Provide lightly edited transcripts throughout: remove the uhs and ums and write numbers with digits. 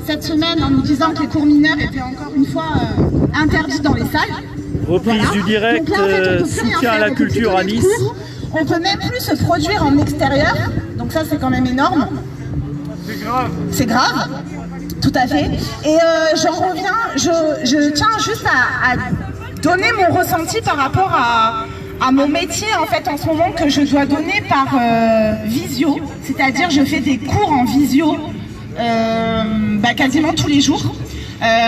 cette semaine en nous disant que les cours mineurs étaient encore une fois interdits dans les salles. Reprise du direct, Donc là, en fait, soutien à la culture à Nice. On peut même plus se produire en extérieur, donc ça c'est quand même énorme. C'est grave. C'est grave, tout à fait. Et j'en reviens, je tiens juste à donner mon ressenti par rapport à mon métier en fait en ce moment que je dois donner par visio, c'est-à-dire je fais des cours en visio quasiment tous les jours.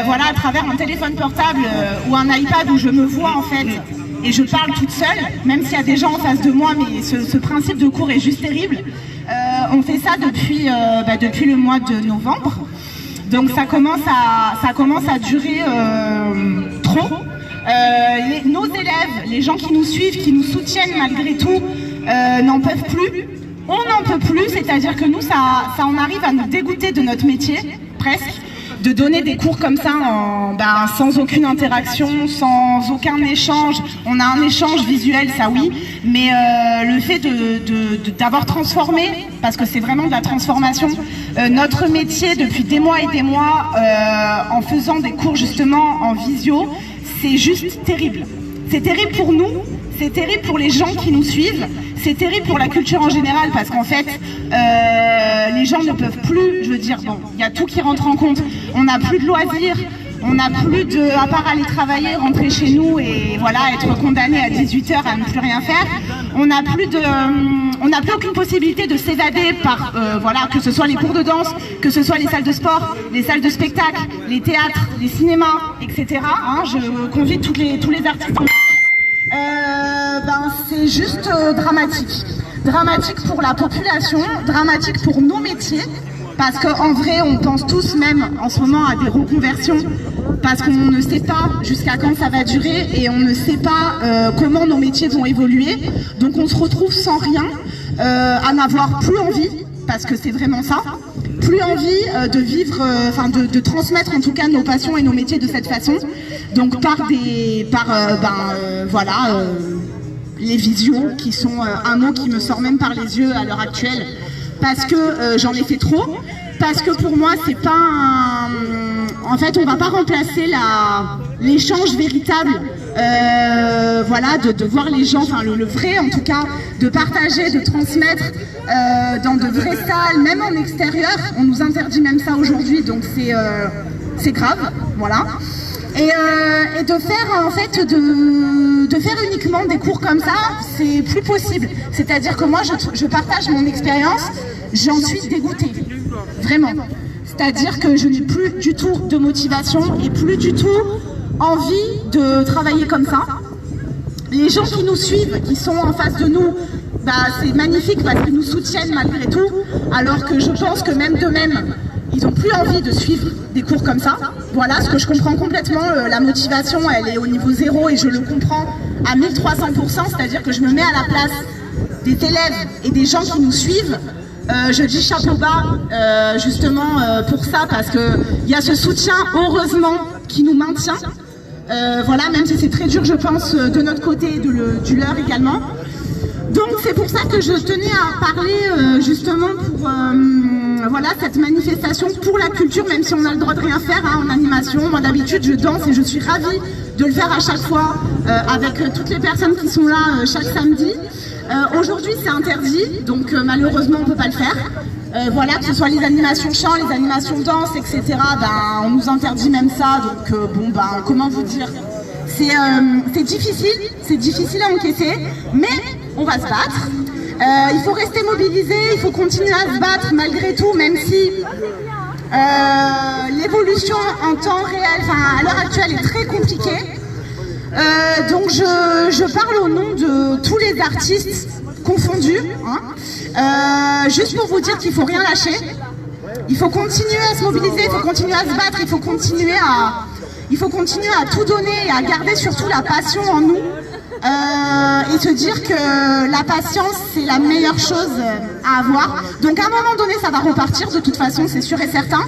Voilà, à travers un téléphone portable ou un iPad où je me vois en fait et je parle toute seule, même s'il y a des gens en face de moi, mais ce principe de cours est juste terrible. On fait ça depuis le mois de novembre, donc ça commence à durer trop. Nos élèves, les gens qui nous suivent, qui nous soutiennent malgré tout, n'en peuvent plus. On n'en peut plus, c'est-à-dire que nous, ça en arrive à nous dégoûter de notre métier, presque. De donner des cours comme ça sans aucune interaction, sans aucun échange. On a un échange visuel, ça oui, mais le fait d'avoir transformé, parce que c'est vraiment de la transformation, notre métier depuis des mois et des mois, en faisant des cours justement en visio, c'est juste terrible. C'est terrible pour nous, c'est terrible pour les gens qui nous suivent, c'est terrible pour la culture en général parce qu'en fait, les gens ne peuvent plus, je veux dire, bon, il y a tout qui rentre en compte. On n'a plus de loisirs, on n'a plus de, à part aller travailler, rentrer chez nous et voilà, être condamné à 18 h à ne plus rien faire. On n'a plus aucune possibilité de s'évader par, voilà, que ce soit les cours de danse, que ce soit les salles de sport, les salles de spectacle, les théâtres, les cinémas, etc. Hein, je convie tous les artistes. C'est juste dramatique. Dramatique pour la population, dramatique pour nos métiers, parce qu'en vrai, on pense tous même en ce moment à des reconversions, parce qu'on ne sait pas jusqu'à quand ça va durer et on ne sait pas comment nos métiers vont évoluer. Donc on se retrouve sans rien, à n'avoir plus envie, parce que c'est vraiment ça, plus envie de vivre, de transmettre en tout cas nos passions et nos métiers de cette façon. Donc les visios, qui sont un mot qui me sort même par les yeux à l'heure actuelle, parce que j'en ai fait trop, parce que pour moi c'est pas en fait on va pas remplacer l'échange véritable, de voir les gens, le vrai en tout cas, de partager, de transmettre dans de vraies salles, même en extérieur. On nous interdit même ça aujourd'hui, donc c'est grave, voilà. Et de faire en fait de faire uniquement des cours comme ça, c'est plus possible. C'est-à-dire que moi je partage mon expérience, j'en suis dégoûtée, vraiment. C'est-à-dire que je n'ai plus du tout de motivation et plus du tout envie de travailler comme ça. Les gens qui nous suivent, qui sont en face de nous, c'est magnifique parce qu'ils nous soutiennent malgré tout, alors que je pense que même d'eux-mêmes, ils n'ont plus envie de suivre des cours comme ça. Voilà, ce que je comprends complètement, la motivation elle est au niveau 0 et je le comprends à 1300%, c'est-à-dire que je me mets à la place des élèves et des gens qui nous suivent. Je dis chapeau bas justement pour ça, parce qu'il y a ce soutien heureusement qui nous maintient. Voilà, même si c'est très dur je pense de notre côté et du leur également. Donc c'est pour ça que je tenais à parler justement pour cette manifestation pour la culture, même si on a le droit de rien faire en animation. Moi d'habitude je danse et je suis ravie de le faire à chaque fois avec toutes les personnes qui sont là chaque samedi. Aujourd'hui c'est interdit, donc malheureusement on ne peut pas le faire. Voilà, que ce soit les animations chant, les animations danse, etc. On nous interdit même ça, donc comment vous dire, c'est difficile à encaisser, mais on va se battre. Il faut rester mobilisé, il faut continuer à se battre malgré tout, même si l'évolution en temps réel, à l'heure actuelle, est très compliquée. Donc je parle au nom de tous les artistes confondus, juste pour vous dire qu'il ne faut rien lâcher. Il faut continuer à se mobiliser, il faut continuer à se battre, il faut continuer à tout donner et à garder surtout la passion en nous. Et se dire que la patience c'est la meilleure chose à avoir. Donc à un moment donné ça va repartir de toute façon, c'est sûr et certain.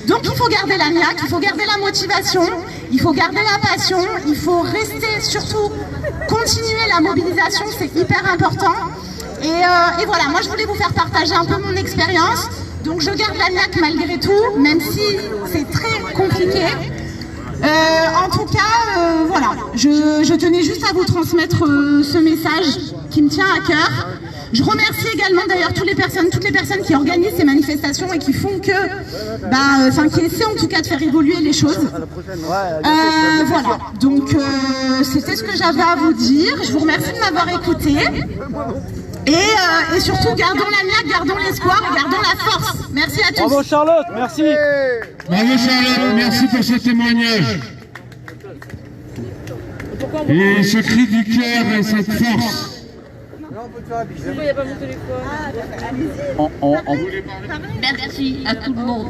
Donc il faut garder la niaque, il faut garder la motivation, il faut garder la passion, il faut rester, surtout continuer la mobilisation, c'est hyper important. Et voilà, moi je voulais vous faire partager un peu mon expérience, Donc je garde la niaque malgré tout, même si c'est très compliqué. En tout cas, voilà, je tenais juste à vous transmettre ce message qui me tient à cœur. Je remercie également d'ailleurs toutes les personnes qui organisent ces manifestations et qui font que, qui essaient en tout cas de faire évoluer les choses. Voilà, donc c'était ce que j'avais à vous dire. Je vous remercie de m'avoir écouté. Et surtout, gardons la niaque, gardons l'espoir et gardons la force. Merci à tous. Bravo Charlotte, merci. Bravo Charlotte, merci pour ce témoignage. Et ce cri du cœur et cette force. Merci à tout le monde.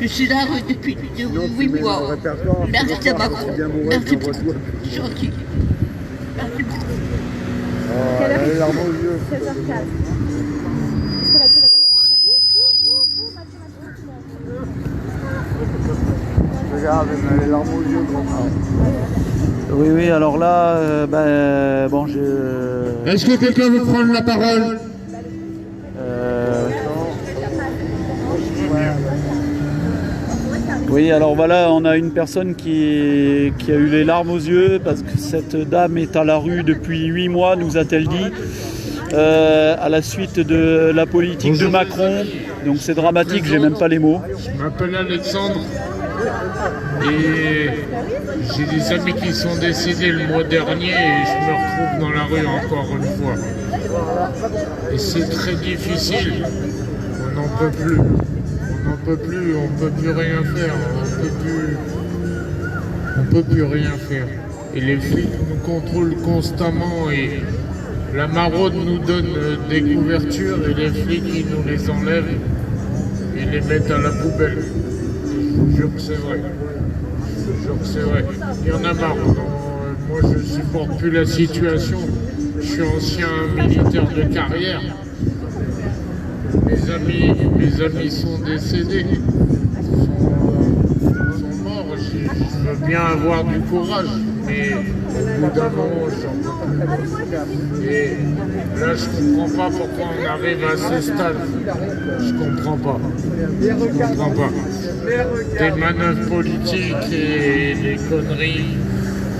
Je suis là depuis 8 mois. Merci à Macron. Merci beaucoup. C'est gentil. Merci beaucoup. Elle a les larmes aux yeux. 16h04. Regarde, elle a les larmes aux yeux. Oui, alors là, bon, Est-ce que quelqu'un veut prendre la parole? Oui, alors voilà, on a une personne qui a eu les larmes aux yeux parce que cette dame est à la rue depuis 8 mois, nous a-t-elle dit, à la suite de la politique de Macron. Donc c'est dramatique, j'ai même pas les mots. Je m'appelle Alexandre et j'ai des amis qui sont décédés le mois dernier et je me retrouve dans la rue encore une fois. Et c'est très difficile, on n'en peut plus. On peut plus rien faire, on peut plus rien faire. Et les flics nous contrôlent constamment et la maraude nous donne des couvertures et les flics ils nous les enlèvent et les mettent à la poubelle. Je vous jure que c'est vrai. Il y en a marre. Moi je supporte plus la situation. Je suis ancien militaire de carrière. Mes amis sont décédés, sont morts. Je veux bien avoir du courage, mais au bout d'un moment, j'en peux plus. Et là, je comprends pas pourquoi on arrive à ce stade. Je comprends pas. Des manœuvres politiques et des conneries,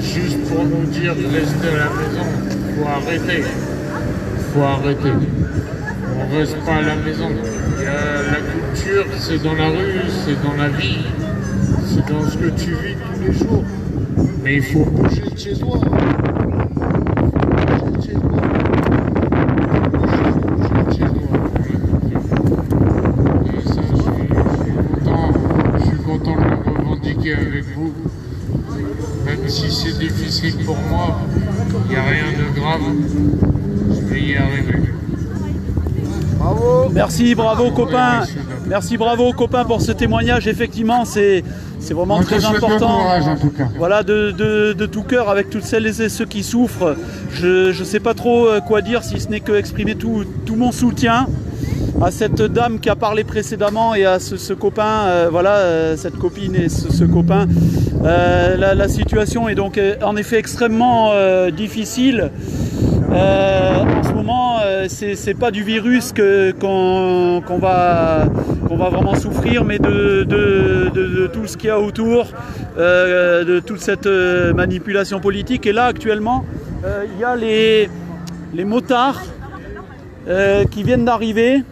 juste pour nous dire de rester à la maison. Faut arrêter. On reste pas à la maison. La culture, c'est dans la rue, c'est dans la vie, c'est dans ce que tu vis tous les jours. Mais il faut bouger de chez toi. Et ça, je suis content de le revendiquer avec vous. Même si c'est difficile pour moi, il n'y a rien de grave. Je vais y arriver. Merci, bravo copain. Merci, bravo copain pour ce témoignage. Effectivement, c'est vraiment très important. Courage, en tout cas. Voilà, de tout cœur avec toutes celles et ceux qui souffrent. Je ne sais pas trop quoi dire si ce n'est que exprimer tout mon soutien à cette dame qui a parlé précédemment et à ce copain, cette copine et ce copain. La situation est donc en effet extrêmement difficile. En ce moment, c'est pas du virus qu'on va vraiment souffrir, mais de tout ce qu'il y a autour, de toute cette manipulation politique. Et là, actuellement, il y a les motards qui viennent d'arriver.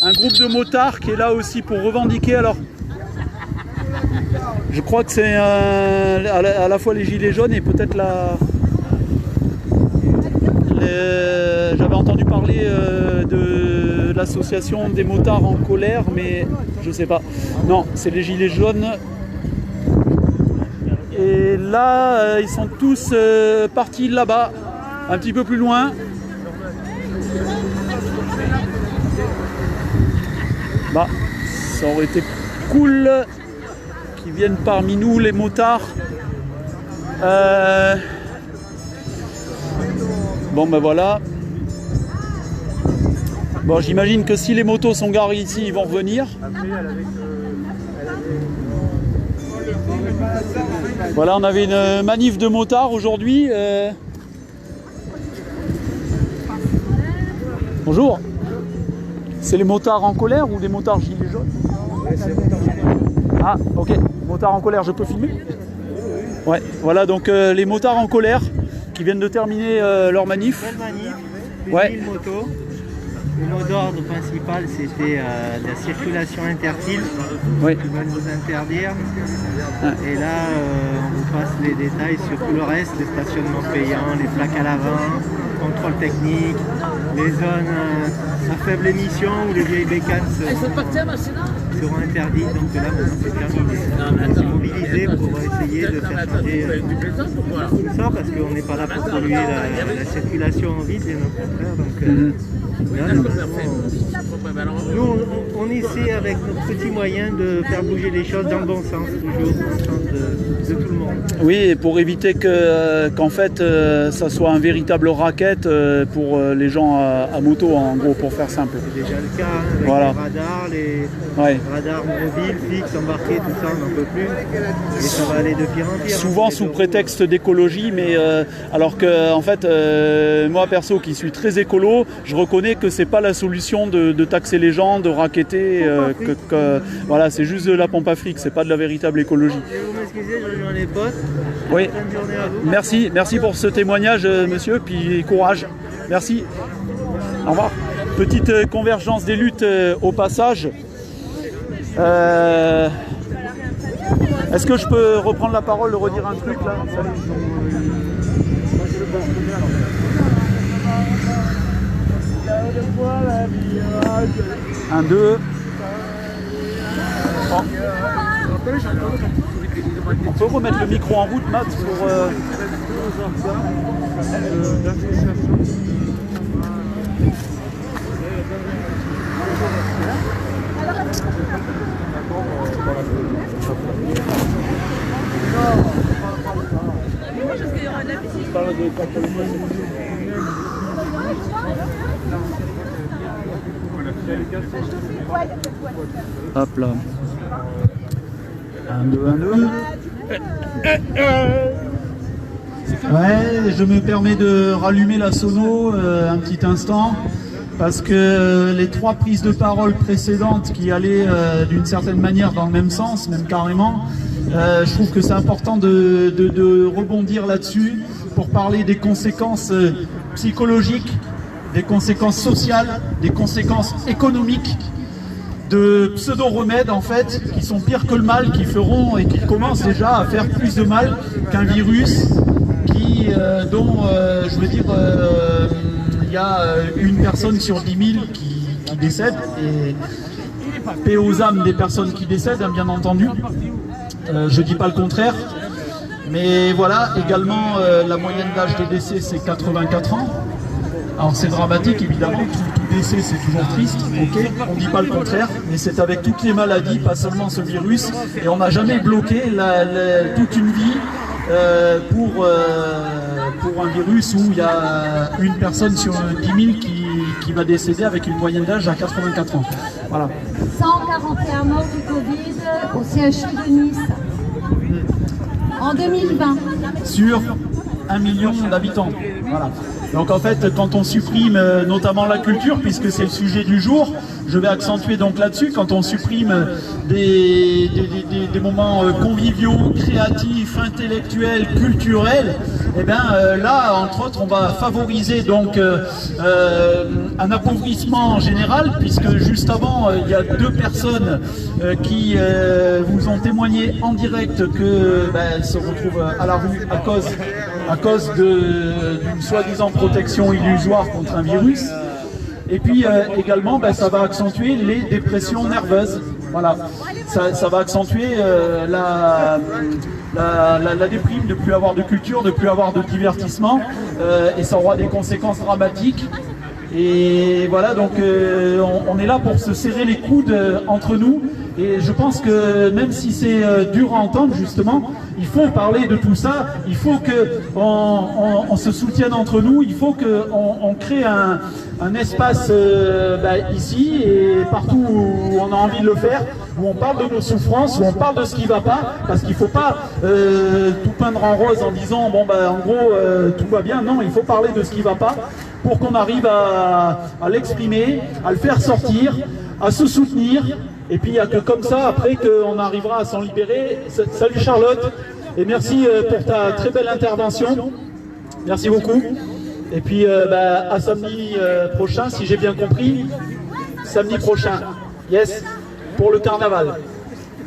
Un groupe de motards qui est là aussi pour revendiquer. Alors, je crois que c'est à la fois les gilets jaunes et peut-être j'avais entendu parler de l'association des motards en colère, mais je sais pas. Non, c'est les gilets jaunes. Et là, ils sont tous partis là-bas, un petit peu plus loin. Bah, ça aurait été cool qu'ils viennent parmi nous, les motards. Bon ben voilà. Bon, j'imagine que si les motos sont garées ici, ils vont revenir. Voilà, on avait une manif de motards aujourd'hui. Bonjour. C'est les motards en colère ou les motards gilets jaunes? Ouais, c'est les motards gilets jaunes. Ah, ok. Motards en colère, je peux filmer? Ouais, voilà, donc les motards en colère qui viennent de terminer leur manif. Belle manif, Ouais. 1000 motos. Le mot d'ordre principal, c'était la circulation interdite, Oui. qui va nous interdire. Et là, on vous passe les détails sur tout le reste, les stationnements payants, les plaques à l'avant, contrôle technique, les zones à faible émission où les vieilles bécanes seront interdites. Donc là, maintenant, c'est terminé. On s'est mobilisé pour essayer de faire changer tout ça, parce qu'on n'est pas là pour polluer la circulation en ville, bien au contraire. Donc, là, nous, on essaie avec nos petits moyens de faire bouger les choses dans le bon sens, toujours dans le sens de tout le monde. Oui, et pour éviter qu'en fait ça soit un véritable racket pour les gens à moto, en gros, pour faire simple. C'est déjà le cas, hein, avec Voilà. les Ouais. radars mobiles, fixes, embarqués, tout ça, on n'en peut plus. Et ça va aller de pire en pire. Souvent sous prétexte d'écologie, mais alors que en fait, moi perso qui suis très écolo, je reconnais que c'est pas la solution de taxer les gens, de racketter, voilà, c'est juste de la pompe à fric, c'est pas de la véritable écologie. Je vais vous m'excuser, je rejoins les potes. Oui. Bonne journée à vous. Merci pour ce témoignage, monsieur, puis courage. Merci. Au revoir. Petite convergence des luttes au passage. Est-ce que je peux reprendre la parole, redire un truc là? Un, deux. Oh. On peut remettre le micro en route, Matt, pour... Hop là. Un, deux. Ouais, je me permets de rallumer la sono un petit instant, parce que les trois prises de parole précédentes qui allaient d'une certaine manière dans le même sens, même carrément, je trouve que c'est important de rebondir là-dessus pour parler des conséquences psychologiques, des conséquences sociales, des conséquences économiques de pseudo-remèdes en fait, qui sont pires que le mal, qui feront et qui commencent déjà à faire plus de mal qu'un virus dont, je veux dire, il y a une personne sur 10 000 qui décède, et paix aux âmes des personnes qui décèdent, hein, bien entendu. Je dis pas le contraire, mais voilà, également la moyenne d'âge des décès c'est 84 ans. Alors c'est dramatique évidemment, tout décès c'est toujours triste, ok, on ne dit pas le contraire, mais c'est avec toutes les maladies, pas seulement ce virus, et on n'a jamais bloqué toute une vie pour un virus où il y a une personne sur 10 000 qui va décéder avec une moyenne d'âge à 84 ans. Voilà. 141 morts du Covid au CHU de Nice en 2020. Sur 1 million d'habitants. Voilà. Donc en fait, quand on supprime notamment la culture, puisque c'est le sujet du jour, je vais accentuer donc là-dessus, quand on supprime des moments conviviaux, créatifs, intellectuels, culturels, et bien là, entre autres, on va favoriser donc un appauvrissement général, puisque juste avant, il y a deux personnes qui vous ont témoigné en direct qu'elles se retrouvent à la rue à cause d'une soi-disant protection illusoire contre un virus. Et puis également, ça va accentuer les dépressions nerveuses. Voilà, ça va accentuer la déprime, de ne plus avoir de culture, de ne plus avoir de divertissement, et ça aura des conséquences dramatiques. Et voilà, donc on est là pour se serrer les coudes entre nous, et je pense que même si c'est dur à entendre justement, il faut parler de tout ça, il faut qu'on se soutienne entre nous, il faut qu'on crée un espace ici et partout où on a envie de le faire, où on parle de nos souffrances, où on parle de ce qui ne va pas, parce qu'il ne faut pas tout peindre en rose en disant bon en gros tout va bien. Non, il faut parler de ce qui ne va pas pour qu'on arrive à l'exprimer, à le faire sortir, à se soutenir, et puis il n'y a que comme ça après qu'on arrivera à s'en libérer. Salut Charlotte, et merci pour ta très belle intervention, merci beaucoup. Et puis à samedi prochain, si j'ai bien compris, samedi prochain, yes, pour le carnaval.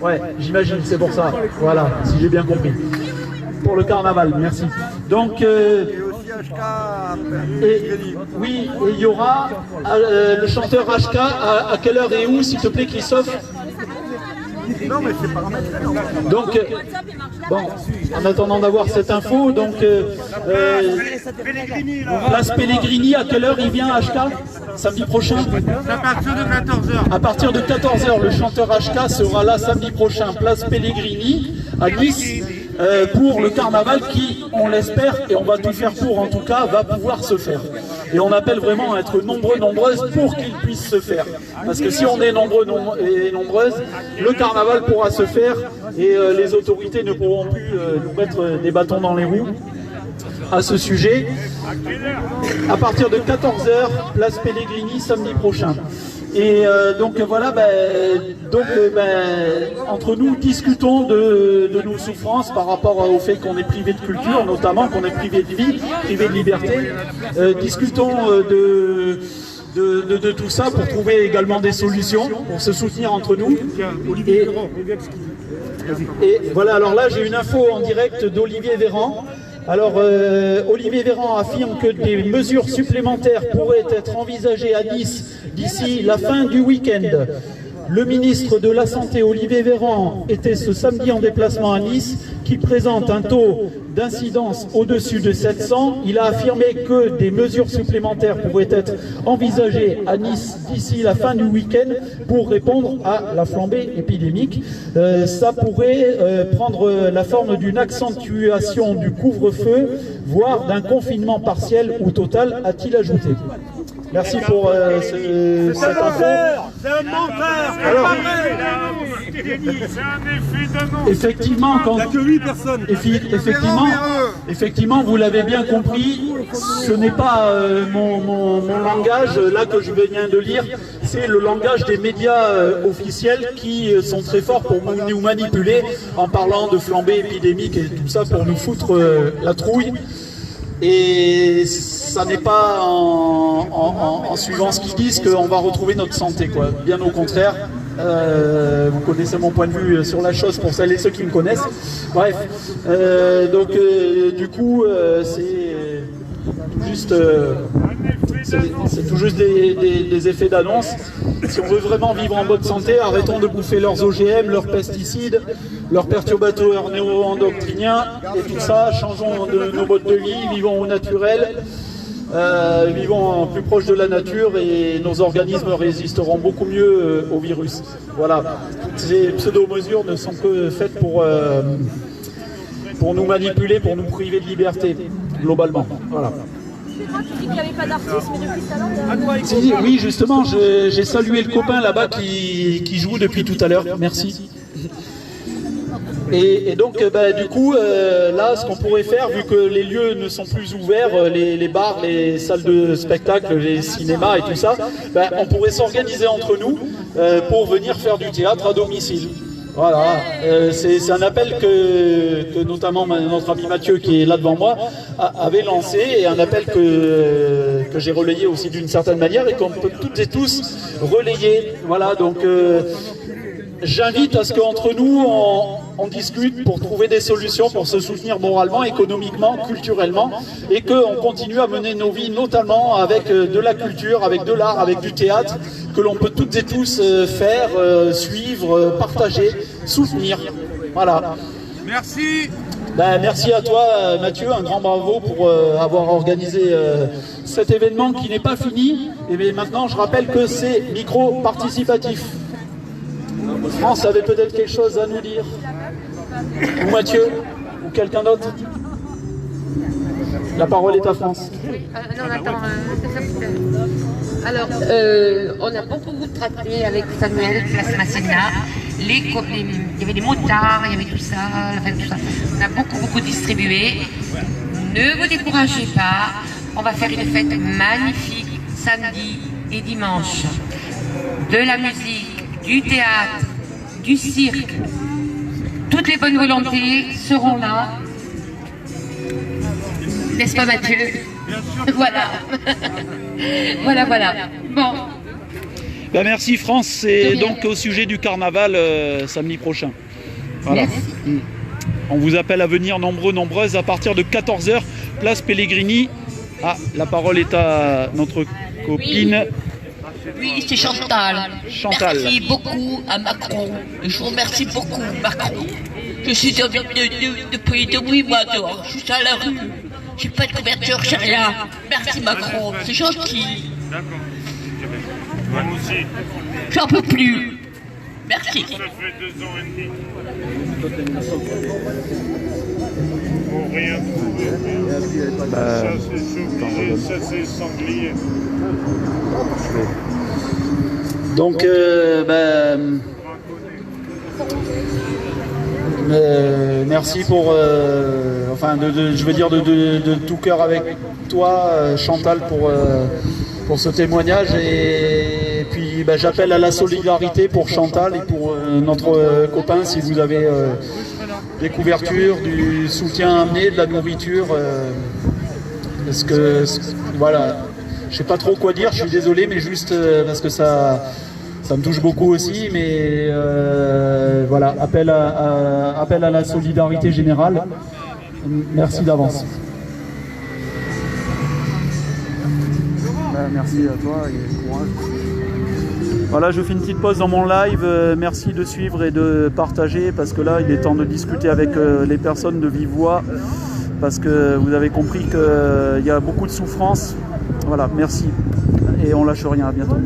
Ouais, j'imagine, c'est pour ça, voilà, si j'ai bien compris. Pour le carnaval, merci. Donc, oui, et il y aura le chanteur HK, à quelle heure et où, s'il te plaît, Christophe? Non, mais c'est pas donc, bon, en attendant d'avoir cette info, donc, place Pellegrini, à quelle heure il vient, HK? Samedi prochain? À partir de 14h. À partir de 14h, le chanteur HK sera là samedi prochain, place Pellegrini, à Nice, pour le carnaval qui, on l'espère, et on va tout faire pour en tout cas, va pouvoir se faire. Et on appelle vraiment à être nombreux, nombreuses pour qu'il puisse se faire. Parce que si on est nombreux et nombreuses, le carnaval pourra se faire et les autorités ne pourront plus nous mettre des bâtons dans les roues à ce sujet. À partir de 14h, place Pellegrini, samedi prochain. Et donc voilà, entre nous, discutons de nos souffrances par rapport au fait qu'on est privé de culture, notamment qu'on est privé de vie, privé de liberté. Discutons de tout ça pour trouver également des solutions, pour se soutenir entre nous. Et voilà, alors là j'ai une info en direct d'Olivier Véran. Alors, Olivier Véran affirme que des mesures supplémentaires pourraient être envisagées à Nice d'ici la fin du week-end. Le ministre de la Santé, Olivier Véran, était ce samedi en déplacement à Nice, qui présente un taux d'incidence au-dessus de 700. Il a affirmé que des mesures supplémentaires pourraient être envisagées à Nice d'ici la fin du week-end pour répondre à la flambée épidémique. Ça pourrait prendre la forme d'une accentuation du couvre-feu, voire d'un confinement partiel ou total, a-t-il ajouté. Merci pour cette info. C'est un menteur. Alors, effectivement, quand il n'y a que 8 personnes. Effectivement, vous l'avez bien compris, ce n'est pas mon langage là que je viens de lire, c'est le langage des médias officiels qui sont très forts pour nous manipuler en parlant de flambée épidémique et tout ça pour nous foutre la trouille. Et ça n'est pas en suivant ce qu'ils disent qu'on va retrouver notre santé, quoi. Bien au contraire. Vous connaissez mon point de vue sur la chose pour celles et ceux qui me connaissent. Bref, du coup, c'est tout juste des effets d'annonce. Si on veut vraiment vivre en bonne santé, arrêtons de bouffer leurs OGM, leurs pesticides, leurs perturbateurs néo-endocriniens et tout ça. Changeons de nos modes de vie, vivons au naturel, vivons plus proche de la nature et nos organismes résisteront beaucoup mieux au virus. Voilà. Ces pseudo-mesures ne sont que faites pour nous manipuler, pour nous priver de liberté, globalement. Voilà. Tu dis qu'il n'y avait pas d'artiste, mais depuis tout à l'heure... Oui, justement, j'ai salué le copain là-bas qui joue depuis tout à l'heure. Merci. Et donc, du coup, là, ce qu'on pourrait faire, vu que les lieux ne sont plus ouverts, les bars, les salles de spectacle, les cinémas et tout ça, on pourrait s'organiser entre nous pour venir faire du théâtre à domicile. Voilà, c'est un appel que notamment notre ami Mathieu, qui est là devant moi, avait lancé, et un appel que j'ai relayé aussi d'une certaine manière et qu'on peut toutes et tous relayer. Voilà, donc j'invite à ce qu'entre nous, on discute pour trouver des solutions, pour se soutenir moralement, économiquement, culturellement, et qu'on continue à mener nos vies, notamment avec de la culture, avec de l'art, avec du théâtre, que l'on peut toutes et tous faire, suivre, partager, soutenir. Voilà. Merci. Merci à toi Mathieu, un grand bravo pour avoir organisé cet événement qui n'est pas fini. Et maintenant je rappelle que c'est micro-participatif. France avait peut-être quelque chose à nous dire. Ou Mathieu, ou quelqu'un d'autre. La parole est à France. Non, attends, alors, on a beaucoup traité avec Samuel, Place Masséna. Il y avait des motards, il y avait tout ça, enfin, tout ça. On a beaucoup distribué. Ne vous découragez pas, on va faire une fête magnifique samedi et dimanche. De la musique, du théâtre, du cirque. Toutes les bonnes volontés seront là. N'est-ce pas, Mathieu? Voilà. Voilà. Bon. Ben merci France, c'est donc au sujet du carnaval samedi prochain. Voilà. Merci. On vous appelle à venir nombreuses à partir de 14h, place Pellegrini. Ah, la parole est à notre copine. Oui, c'est Chantal. Chantal. Merci beaucoup à Macron. Je vous remercie beaucoup, Macron. Je suis depuis 8 mois dehors. Je suis à la rue. J'ai pas de couverture, j'ai rien. Merci Macron, c'est gentil. D'accord. Moi aussi. J'en peux plus. Merci. Ça fait 2 ans et demi. Pour rien trouver. Ça c'est obligé, ça c'est sanglier. Donc, merci pour, je veux dire de tout cœur avec toi, Chantal, pour ce témoignage. Et puis, j'appelle à la solidarité pour Chantal et pour notre copain, si vous avez des couvertures, du soutien à amener, de la nourriture, parce que, voilà, je sais pas trop quoi dire, je suis désolé, mais juste parce que ça me touche beaucoup aussi, mais voilà, appel à la solidarité générale. Merci d'avance. Merci à toi et courage. Voilà, je fais une petite pause dans mon live. Merci de suivre et de partager, parce que là, il est temps de discuter avec les personnes de vive voix, parce que vous avez compris qu'il y a beaucoup de souffrance. Voilà, merci. Et on lâche rien, à bientôt.